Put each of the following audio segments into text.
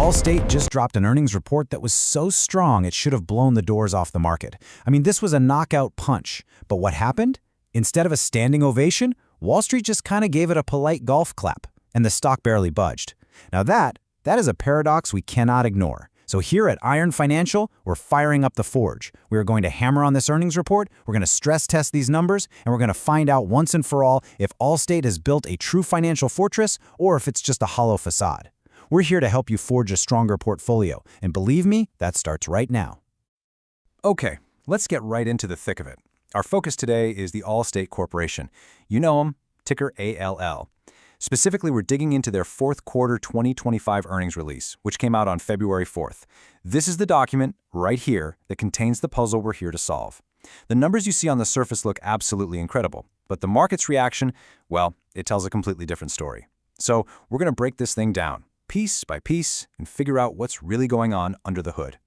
Allstate just dropped an earnings report that was so strong it should have blown the doors off the market. I mean, this was a knockout punch. But what happened? Instead of a standing ovation, Wall Street just kind of gave it a polite golf clap, and the stock barely budged. Now that is a paradox we cannot ignore. So here at Iron Financial, we're firing up the forge. We are going to hammer on this earnings report, we're going to stress test these numbers, and we're going to find out once and for all if Allstate has built a true financial fortress or if it's just a hollow facade. We're here to help you forge a stronger portfolio, and believe me, that starts right now. Okay, let's get right into the thick of it. Our focus today is the Allstate Corporation. You know them, ticker ALL. Specifically, we're digging into their fourth quarter 2025 earnings release, which came out on February 4th. This is the document right here that contains the puzzle we're here to solve. The numbers you see on the surface look absolutely incredible, but the market's reaction, well, it tells a completely different story. So we're going to break this thing down, piece by piece, and figure out what's really going on under the hood.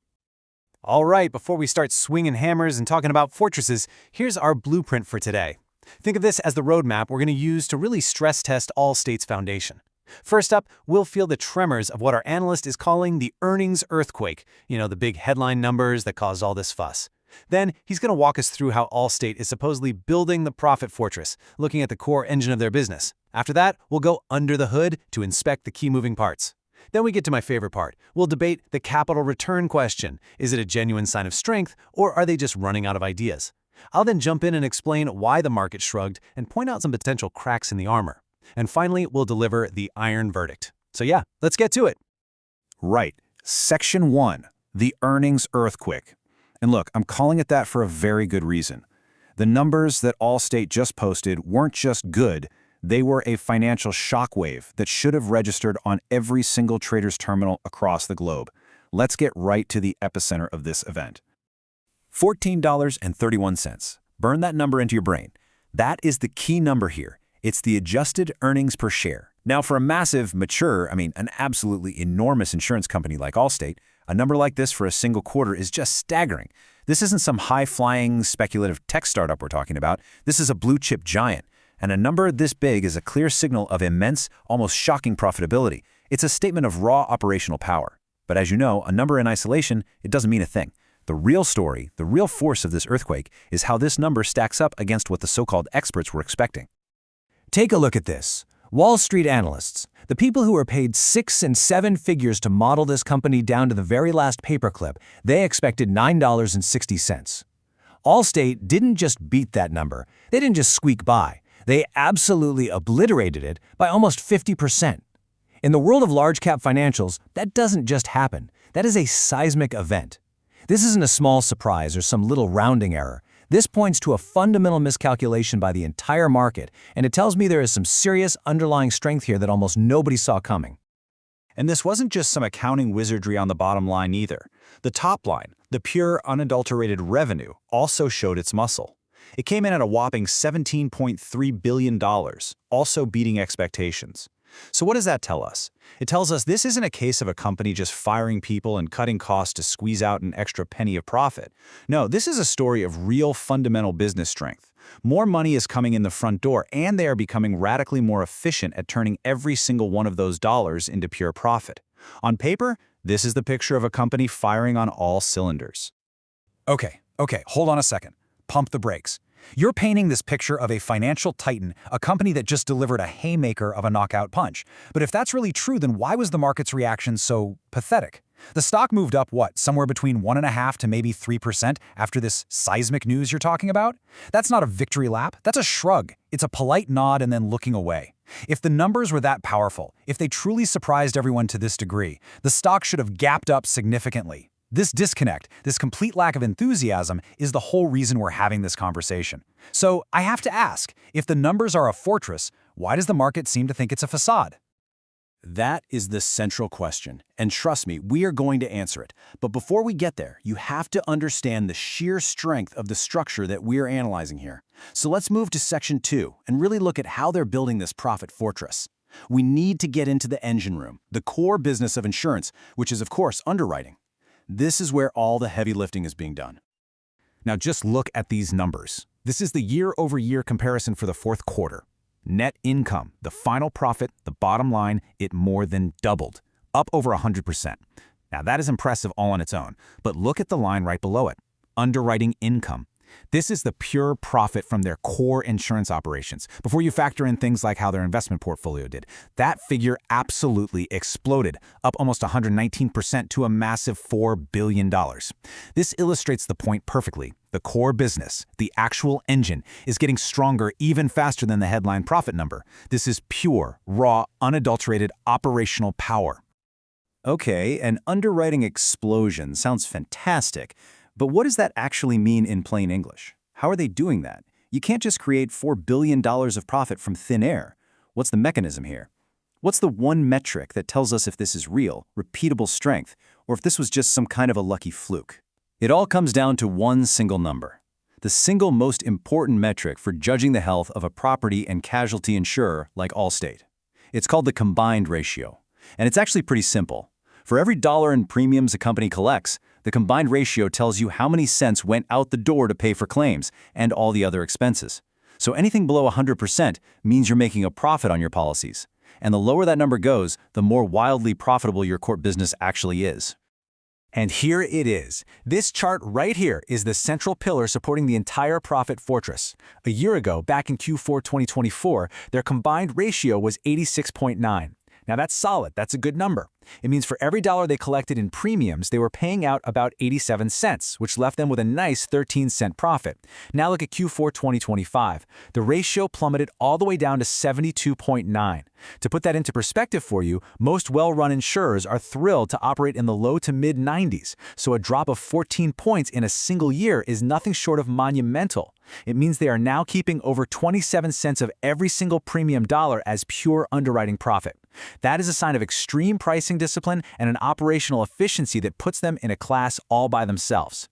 All right, before we start swinging hammers and talking about fortresses, here's our blueprint for today. Think of this as the roadmap we're going to use to really stress test Allstate's foundation. First up, we'll feel the tremors of what our analyst is calling the earnings earthquake, the big headline numbers that caused all this fuss. Then he's going to walk us through how Allstate is supposedly building the profit fortress, looking at the core engine of their business. After that, we'll go under the hood to inspect the key moving parts. Then we get to my favorite part. We'll debate the capital return question. Is it a genuine sign of strength, or are they just running out of ideas? I'll then jump in and explain why the market shrugged and point out some potential cracks in the armor. And finally, we'll deliver the iron verdict. So yeah, let's get to it. Right. Section 1, the earnings earthquake. And look, I'm calling it that for a very good reason. The numbers that Allstate just posted weren't just good, they were a financial shockwave that should have registered on every single trader's terminal across the globe. Let's get right to the epicenter of this event. $14.31. Burn that number into your brain. That is the key number here. It's the adjusted earnings per share. Now, for a massive, mature, an absolutely enormous insurance company like Allstate, a number like this for a single quarter is just staggering. This isn't some high-flying, speculative tech startup we're talking about. This is a blue-chip giant. And a number this big is a clear signal of immense, almost shocking profitability. It's a statement of raw operational power. But as you know, a number in isolation, it doesn't mean a thing. The real story, the real force of this earthquake, is how this number stacks up against what the so-called experts were expecting. Take a look at this. Wall Street analysts, the people who were paid 6 and 7 figures to model this company down to the very last paperclip, they expected $9.60. Allstate didn't just beat that number. They didn't just squeak by. They absolutely obliterated it by almost 50%. In the world of large-cap financials, that doesn't just happen. That is a seismic event. This isn't a small surprise or some little rounding error. This points to a fundamental miscalculation by the entire market, and it tells me there is some serious underlying strength here that almost nobody saw coming. And this wasn't just some accounting wizardry on the bottom line either. The top line, the pure, unadulterated revenue, also showed its muscle. It came in at a whopping $17.3 billion, also beating expectations. So what does that tell us? It tells us this isn't a case of a company just firing people and cutting costs to squeeze out an extra penny of profit. No, this is a story of real fundamental business strength. More money is coming in the front door, and they are becoming radically more efficient at turning every single one of those dollars into pure profit. On paper, this is the picture of a company firing on all cylinders. Okay, hold on a second. Pump the brakes. You're painting this picture of a financial titan, a company that just delivered a haymaker of a knockout punch. But if that's really true, then why was the market's reaction so pathetic? The stock moved up, somewhere between 1.5% to maybe 3% after this seismic news you're talking about? That's not a victory lap, that's a shrug. It's a polite nod and then looking away. If the numbers were that powerful, if they truly surprised everyone to this degree, the stock should have gapped up significantly. This disconnect, this complete lack of enthusiasm, is the whole reason we're having this conversation. So I have to ask, if the numbers are a fortress, why does the market seem to think it's a facade? That is the central question, and trust me, we are going to answer it. But before we get there, you have to understand the sheer strength of the structure that we are analyzing here. So let's move to Section 2 and really look at how they're building this profit fortress. We need to get into the engine room, the core business of insurance, which is, of course, underwriting. This is where all the heavy lifting is being done. Now just look at these numbers. This is the year-over-year comparison for the fourth quarter. Net income, the final profit, the bottom line, it more than doubled. up over 100%. Now that is impressive all on its own, but look at the line right below it, underwriting income. This is the pure profit from their core insurance operations, before you factor in things like how their investment portfolio did. That figure absolutely exploded, up almost 119% to a massive $4 billion. This illustrates the point perfectly. The core business, the actual engine, is getting stronger even faster than the headline profit number. This is pure, raw, unadulterated operational power. Okay, an underwriting explosion sounds fantastic, but what does that actually mean in plain English? How are they doing that? You can't just create $4 billion of profit from thin air. What's the mechanism here? What's the one metric that tells us if this is real, repeatable strength, or if this was just some kind of a lucky fluke? It all comes down to one single number, the single most important metric for judging the health of a property and casualty insurer like Allstate. It's called the combined ratio, and it's actually pretty simple. For every dollar in premiums a company collects, the combined ratio tells you how many cents went out the door to pay for claims and all the other expenses. So anything below 100% means you're making a profit on your policies. And the lower that number goes, the more wildly profitable your core business actually is. And here it is. This chart right here is the central pillar supporting the entire profit fortress. A year ago, back in Q4 2024, their combined ratio was 86.9. Now that's solid, that's a good number. It means for every dollar they collected in premiums, they were paying out about 87 cents, which left them with a nice 13-cent profit. Now look at Q4 2025. The ratio plummeted all the way down to 72.9. To put that into perspective for you, most well-run insurers are thrilled to operate in the low to mid-90s, so a drop of 14 points in a single year is nothing short of monumental. It means they are now keeping over 27 cents of every single premium dollar as pure underwriting profit. That is a sign of extreme pricing discipline and an operational efficiency that puts them in a class all by themselves.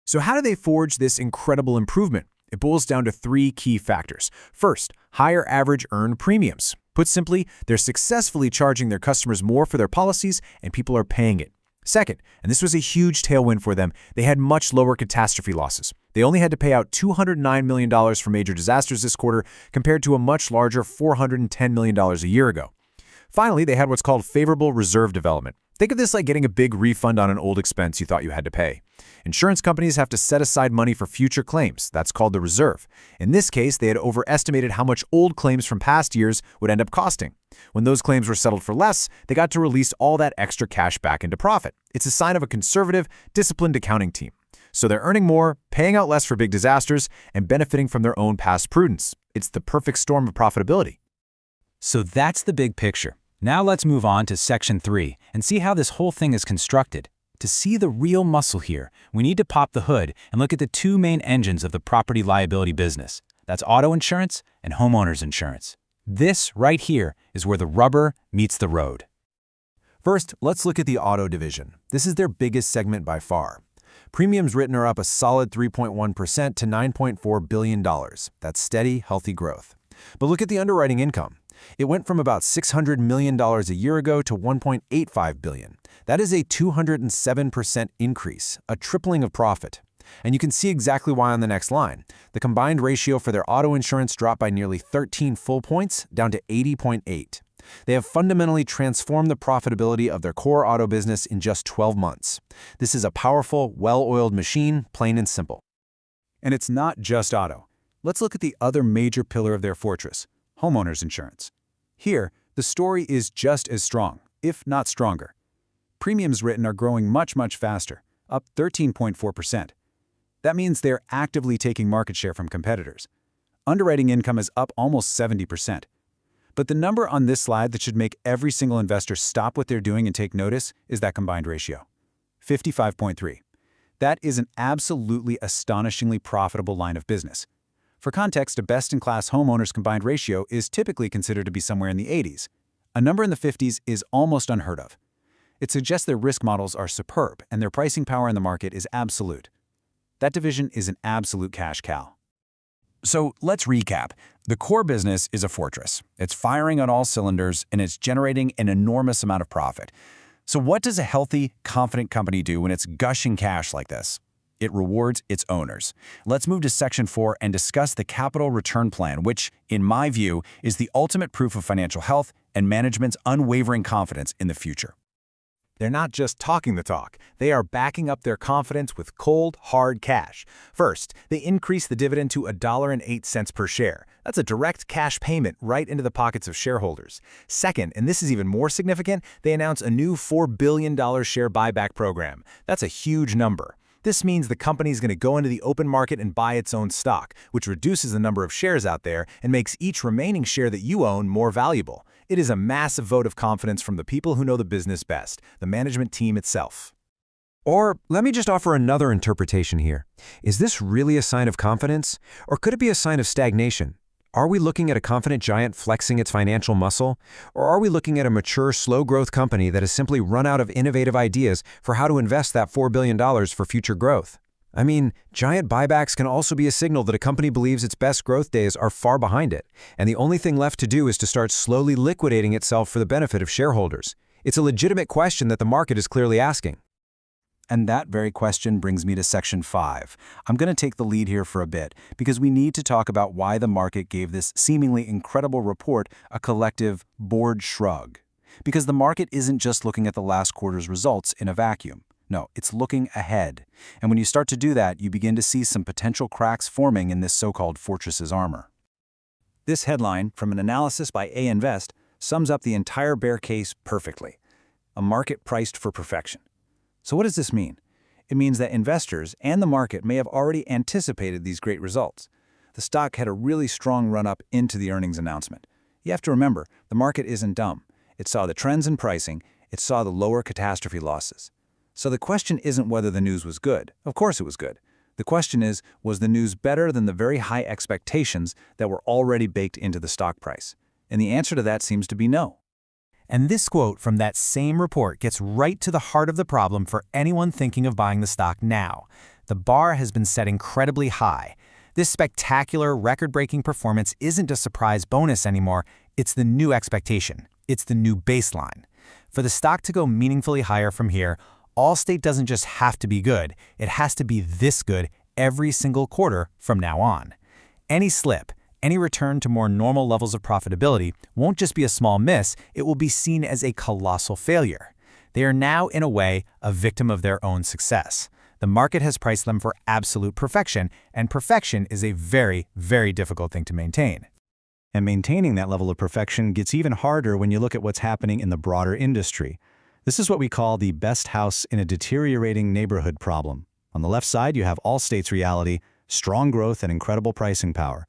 So how do they forge this incredible improvement? It boils down to three key factors. First, higher average earned premiums. Put simply, they're successfully charging their customers more for their policies, and people are paying it. Second, and this was a huge tailwind for them, they had much lower catastrophe losses. They only had to pay out $209 million for major disasters this quarter compared to a much larger $410 million a year ago. Finally, they had what's called favorable reserve development. Think of this like getting a big refund on an old expense you thought you had to pay. Insurance companies have to set aside money for future claims. That's called the reserve. In this case, they had overestimated how much old claims from past years would end up costing. When those claims were settled for less, they got to release all that extra cash back into profit. It's a sign of a conservative, disciplined accounting team. So they're earning more, paying out less for big disasters, and benefiting from their own past prudence. It's the perfect storm of profitability. So that's the big picture. Now let's move on to Section 3 and see how this whole thing is constructed. To see the real muscle here, we need to pop the hood and look at the two main engines of the property liability business. That's auto insurance and homeowners insurance. This right here is where the rubber meets the road. First, let's look at the auto division. This is their biggest segment by far. Premiums written are up a solid 3.1% to $9.4 billion. That's steady, healthy growth. But look at the underwriting income. It went from about $600 million a year ago to $1.85 billion. That is a 207% increase, a tripling of profit. And you can see exactly why on the next line. The combined ratio for their auto insurance dropped by nearly 13 full points, down to 80.8. They have fundamentally transformed the profitability of their core auto business in just 12 months. This is a powerful, well-oiled machine, plain and simple. And it's not just auto. Let's look at the other major pillar of their fortress, homeowners insurance. Here, the story is just as strong, if not stronger. Premiums written are growing much faster, up 13.4%. That means they're actively taking market share from competitors. Underwriting income is up almost 70%. But the number on this slide that should make every single investor stop what they're doing and take notice is that combined ratio, 55.3. That is an absolutely astonishingly profitable line of business. For context, a best-in-class homeowners combined ratio is typically considered to be somewhere in the 80s. A number in the 50s is almost unheard of. It suggests their risk models are superb and their pricing power in the market is absolute. That division is an absolute cash cow. So let's recap. The core business is a fortress. It's firing on all cylinders and it's generating an enormous amount of profit. So what does a healthy, confident company do when it's gushing cash like this? It rewards its owners. Let's move to Section 4 and discuss the capital return plan, which, in my view, is the ultimate proof of financial health and management's unwavering confidence in the future. They're not just talking the talk. They are backing up their confidence with cold, hard cash. First, they increase the dividend to $1.08 per share. That's a direct cash payment right into the pockets of shareholders. Second, and this is even more significant, they announce a new $4 billion share buyback program. That's a huge number. This means the company is going to go into the open market and buy its own stock, which reduces the number of shares out there and makes each remaining share that you own more valuable. It is a massive vote of confidence from the people who know the business best, the management team itself. Or let me just offer another interpretation here. Is this really a sign of confidence? Or could it be a sign of stagnation? Are we looking at a confident giant flexing its financial muscle? Or are we looking at a mature, slow-growth company that has simply run out of innovative ideas for how to invest that $4 billion for future growth? I mean, giant buybacks can also be a signal that a company believes its best growth days are far behind it, and the only thing left to do is to start slowly liquidating itself for the benefit of shareholders. It's a legitimate question that the market is clearly asking. And that very question brings me to Section 5. I'm going to take the lead here for a bit, because we need to talk about why the market gave this seemingly incredible report a collective bored shrug. Because the market isn't just looking at the last quarter's results in a vacuum. No, it's looking ahead. And when you start to do that, you begin to see some potential cracks forming in this so-called fortress's armor. This headline, from an analysis by A Invest, sums up the entire bear case perfectly. A market priced for perfection. So what does this mean? It means that investors and the market may have already anticipated these great results. The stock had a really strong run-up into the earnings announcement. You have to remember, the market isn't dumb. It saw the trends in pricing, it saw the lower catastrophe losses. So the question isn't whether the news was good. Of course it was good. The question is, was the news better than the very high expectations that were already baked into the stock price? And the answer to that seems to be no. And this quote from that same report gets right to the heart of the problem for anyone thinking of buying the stock now. The bar has been set incredibly high. This spectacular, record-breaking performance isn't a surprise bonus anymore. It's the new expectation. It's the new baseline. For the stock to go meaningfully higher from here, Allstate doesn't just have to be good, it has to be this good every single quarter from now on. Any slip, any return to more normal levels of profitability won't just be a small miss, it will be seen as a colossal failure. They are now, in a way, a victim of their own success. The market has priced them for absolute perfection, and perfection is a very, very difficult thing to maintain. And maintaining that level of perfection gets even harder when you look at what's happening in the broader industry. This is what we call the best house in a deteriorating neighborhood problem. On the left side, you have Allstate's reality, strong growth and incredible pricing power.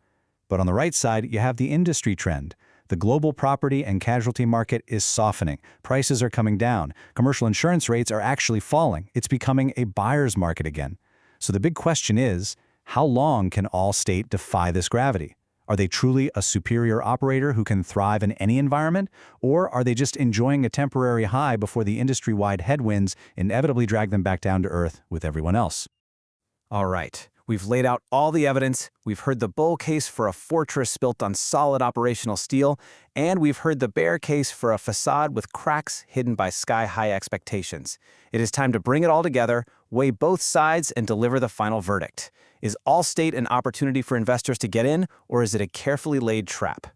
But on the right side, you have the industry trend. The global property and casualty market is softening. Prices are coming down. Commercial insurance rates are actually falling. It's becoming a buyer's market again. So the big question is, how long can Allstate defy this gravity? Are they truly a superior operator who can thrive in any environment? Or are they just enjoying a temporary high before the industry-wide headwinds inevitably drag them back down to earth with everyone else? All right, we've laid out all the evidence, we've heard the bull case for a fortress built on solid operational steel, and we've heard the bear case for a facade with cracks hidden by sky-high expectations. It is time to bring it all together, weigh both sides, and deliver the final verdict. Is Allstate an opportunity for investors to get in, or is it a carefully laid trap?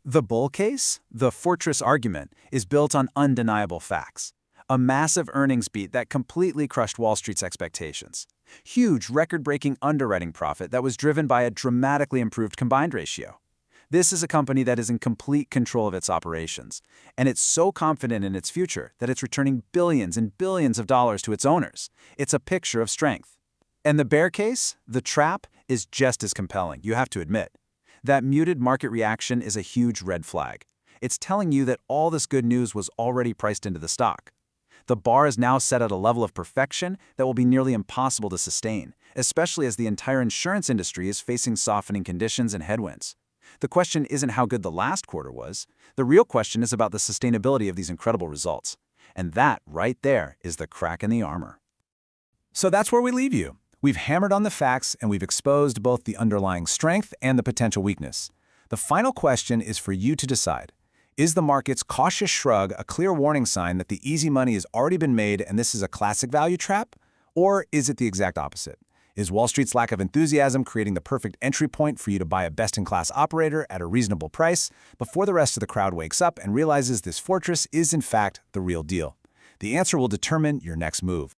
The bull case, the fortress argument, is built on undeniable facts. A massive earnings beat that completely crushed Wall Street's expectations. Huge record-breaking underwriting profit that was driven by a dramatically improved combined ratio. This is a company that is in complete control of its operations, and it's so confident in its future that it's returning billions and billions of dollars to its owners. It's a picture of strength. And the bear case, the trap, is just as compelling, you have to admit. That muted market reaction is a huge red flag. It's telling you that all this good news was already priced into the stock. The bar is now set at a level of perfection that will be nearly impossible to sustain, especially as the entire insurance industry is facing softening conditions and headwinds. The question isn't how good the last quarter was. The real question is about the sustainability of these incredible results. And that, right there, is the crack in the armor. So that's where we leave you. We've hammered on the facts and we've exposed both the underlying strength and the potential weakness. The final question is for you to decide. Is the market's cautious shrug a clear warning sign that the easy money has already been made and this is a classic value trap? Or is it the exact opposite? Is Wall Street's lack of enthusiasm creating the perfect entry point for you to buy a best-in-class operator at a reasonable price before the rest of the crowd wakes up and realizes this fortress is in fact the real deal? The answer will determine your next move.